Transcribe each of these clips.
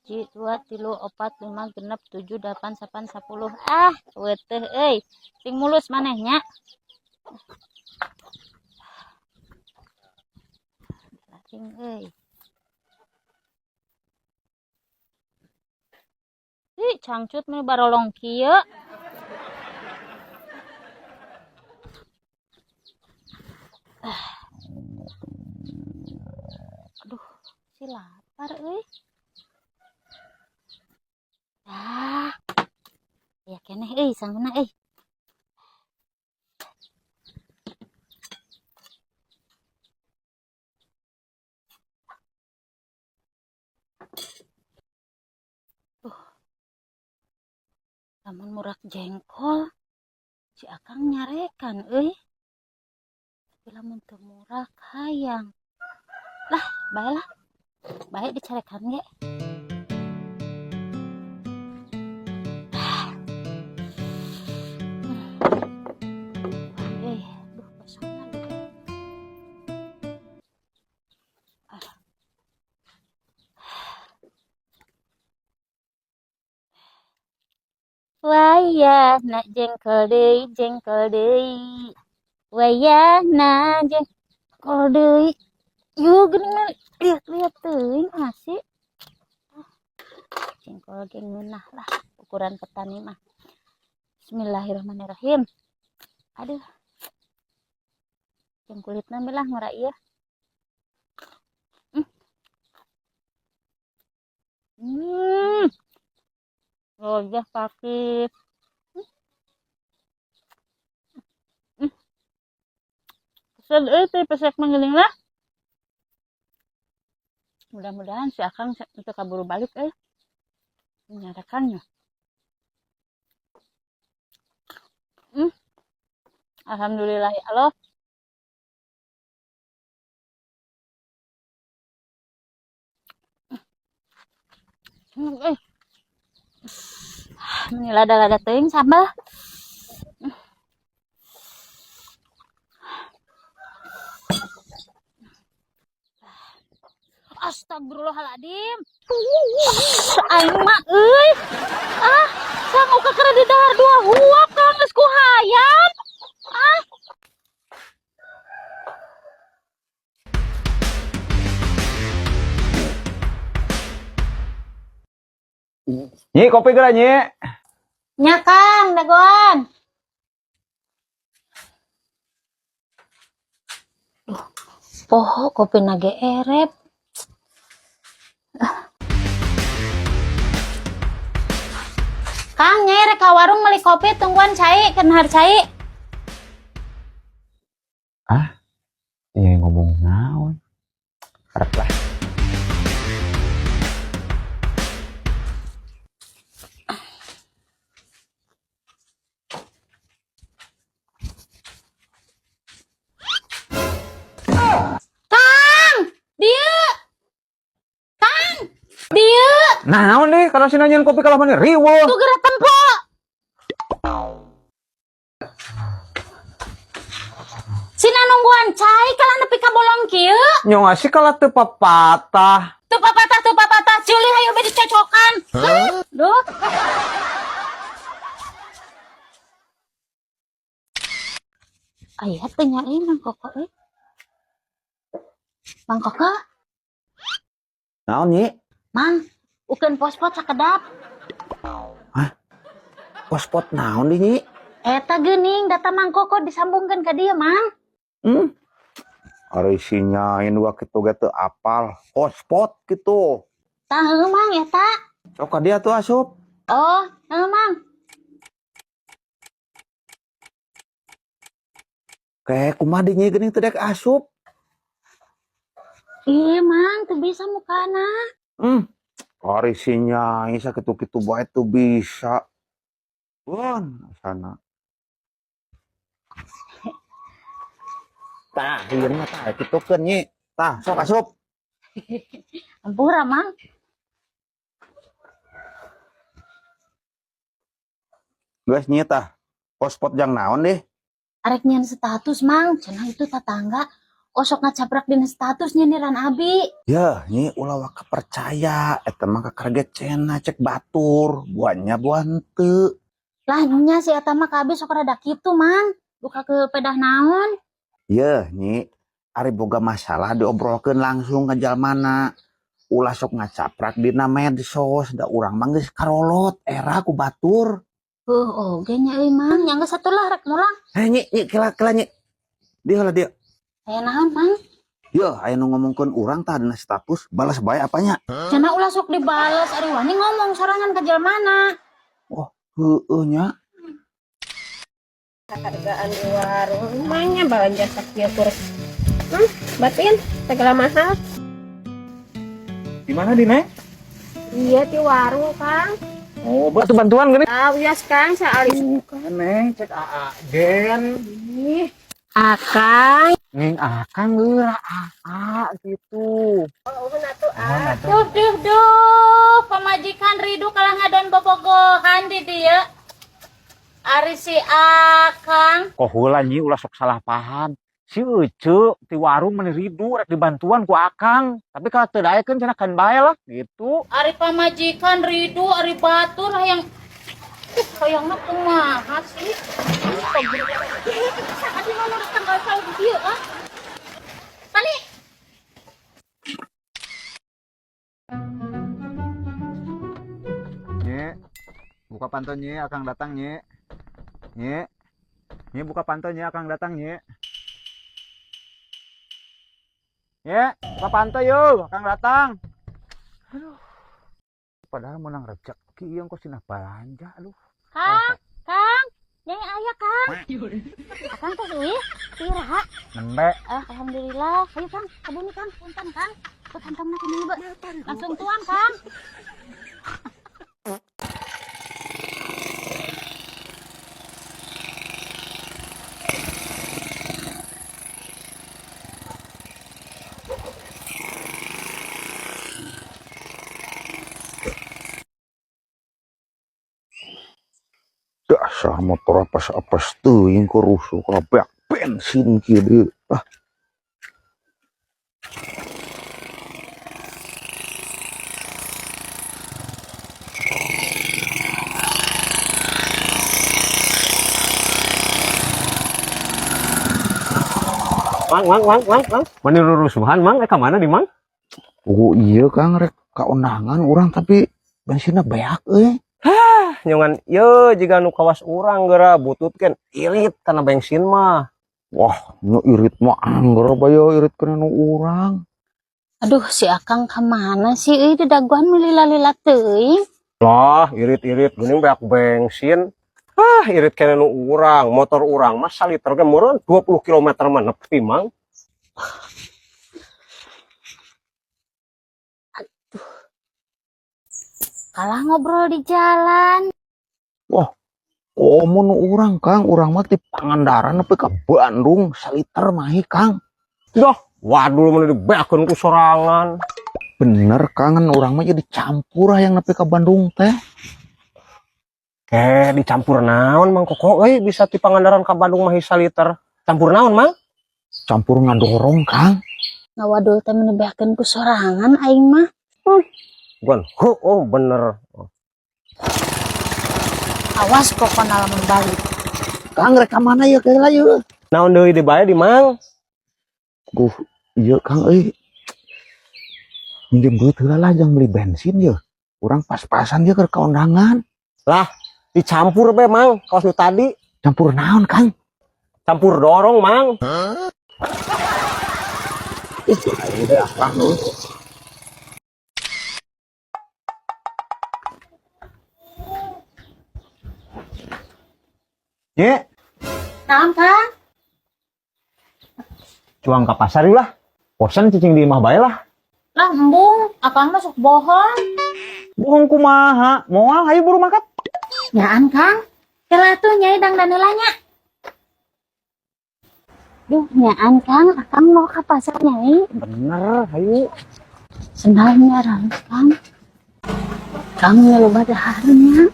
1, 2, 3, 4, 5, 6, 7, 8, 9, 10. Weteh sing mulus manehnya. Sing cangcut mah barolong kieu. Aduh, si lapar ya keneh sangguna lamun murak jengkol si akang nyarekan tapi lamun teu murak hayang lah bae dicarekan ge. Wayahna jengkol deui. Wayahna jengkol deui. Yuk geuning lihat teuing asik. Jengkol ge ngeunah lah ukuran petani mah. Bismillahirrahmanirrahim. Aduh. Jeung kulitna belah ngora ieu. Lojah pakis. Pesan teh pesek mangeuling lah. Mudah-mudahan si akang itu kaburu balik menyatakannya. Alhamdulillah ya Allah. Ini lada-lada teuing sambal. Astagfirullahaladzim. Aing mah sanggup kakara di dahar 2 huap kang geus ku hayam. Nyi, kopi geura nyi. Nya Kang, dagoan. Poho kopi nage erep. Kang, nyai rek ka warung meuli kopi tungguan cai, kenhar cai. Iya ngomong naon. Harap lah. Naon deh, kalau si nanyain kopi kalau mana riwo. Tuh geura tempo. Cina nungguan cai kalau nepi ka bolong kieu. Nyong asih kalau teu papatah. Tuh papatah. Culi hayu be dicocokan. Duh. Aya teh nyai Mang Koko Mang Koko. Naon nyi? Mang, ukeun pospot sakedap. Pospot naon di nyi? Eta geuning data Mang Koko disambungkeun ka dieu, Mang. Ari sinya indua kitu ge teu apal. Pospot kitu. Tah heuh Mang eta. Sok ka dia tuh asup. Oh, heuh Mang. Kayak kumaha di nyi geuning teu dek asup. Iya Mang, teu bisa mukana. Ari sinya isa kitu-kitu bae teu bisa. Sana. Tah, ieu mah tah kitukeun nyi. Tah, sok asup. Ampura Mang. Geus nyi tah. Pospot jang naon deh? Arek nyian status Mang, cenah itu tetangga osok ngacaprak dina statusnya nih Ran Abi. Ya, nyi ulah waka percaya. Eta mah kaget cena cek batur. Buahnya buah henteu. Lah nya si eta mah kabeh sok rada kitu man. Buka ke pedah naon. Ya, nyi. Ari boga masalah diobrolkeun langsung ke jalmana. Ulah sok ngacaprak dina medsos. Da urang mah geus karolot era ku batur. Oge nya euy man, nya geus satulah rek mulang. Nyi kela nyi. Dia lah dia. Aya naon man? Ya, aya nu ngomongkeun urang tah dina status balas bae apanya. Cenah ulah sok dibales ari wani ngomong sorangan ke jelmana. Oh, heueuh nya. Hargaan di warung emangnya belanja sakia kurus batin segala mahal. Di mana di Neng? Iya di warung Kang. Oh, batu bantuan gini. Tahu ya Kang soal Kan Neng, cek AA gen. ini Akang. Neng akang geura AA gitu. Duh, pamajikan Ridu kalah ngadon bobogohan di dia. Ari si Akang. Kok heula nyi ulah sok salah paham. Si Ece ti warung meniridu rek dibantuan ku akang. Tapi kalau teu daekeun cenah kan bae lah gitu. Ari pamajikan Ridu, ari batur hayang hayangna kumaha sih? Adi mana tanggal saud dieu ah? Kali Nye, buka pantun nye, akang datang nye. Nye buka pantun nye, akang datang nye. Nye, buka pantun yuk, akang datang. Aduh, padahal menang rezeki yang kok sinah belanja, aduh. Kang, nyai aya Kang. Akang teh euy, piraha? Nembe, Alhamdulillah. Ayo Kang, kabumi Kang, punten Kang. Ke kantongna kene ba. Langsung tuang Kang. Dasar motor apa teuing ku rusuh kabeh bensin kieu deui. Ah, Mang. Mani rurusuhan mang, ka mana di mang? oh iya Kang rek kaundangan urang tapi bensinna beak euy. Nyongan, yo jika nu kawas urang geura bututkeun irit karena bensin mah. Wah, nu irit mah anggar bae irit kana nu urang. Aduh, si Akang kemana sih? Daguan melila-lila teuing. Lah, irit-irit geuning beak bensin. Irit kene nu urang, motor urang mah saliter ge meureun 20 km mah nepi mang. Kalah ngobrol di jalan. Wah, komo nu urang Kang, urang mah ti Pangandaran nepi ka Bandung saliter mah Kang. Doh, waduh mun dibeakeun ku sorangan. Bener Kang, urang mah jadi campur yang nepi ka Bandung teh. Dicampur naon mang koko euy bisa ti Pangandaran ka Bandung mah saliter. Campur naon mang? Campur ngadorong Kang. Ngawadul teh menebeakeun ku sorangan aing mah. Gon, oh bener. Awas kok kana lamun balik. Kang rek ka mana ya keula yeuh? Naon deui di bae di mang? Iya Kang euy. Minjem duit heula lah jang beli bensin ya. Urang pas-pasan ya ke kaundangan. Lah, dicampur be mang, kaos nu tadi. Campur naon Kang? Campur dorong mang. Nye, Naon Kang? cuang ka pasar yuk lah. Bosan cicing di imah bae lah. Lah embung, Akang mah sok bohong. Bohong kumaha, moal hayu buru makat. Nyaan Kang. Kela tuh nyai dang danelanya. Duh, nyaan Kang, Akang mau ke pasar nyai. Bener, hayu. Sendalnya ralus Kang. Kang ngeloba daharnya.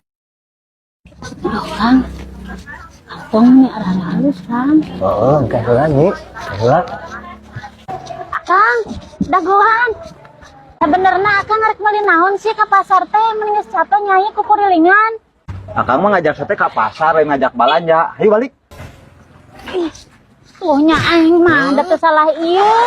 Aduh Kang. Kantongnya ralus Kang. Heeh, engke heula nyi. Heula. Kang, dagoan. Sebenarnya Akang ngarek meuli naon sih ka pasar teh mending capek nyai ku kurilingan. Akang mah ngajak saya ke pasar, yang ngajak balanja. Ayo balik. Tuh nya aing mah da teu salah ieu.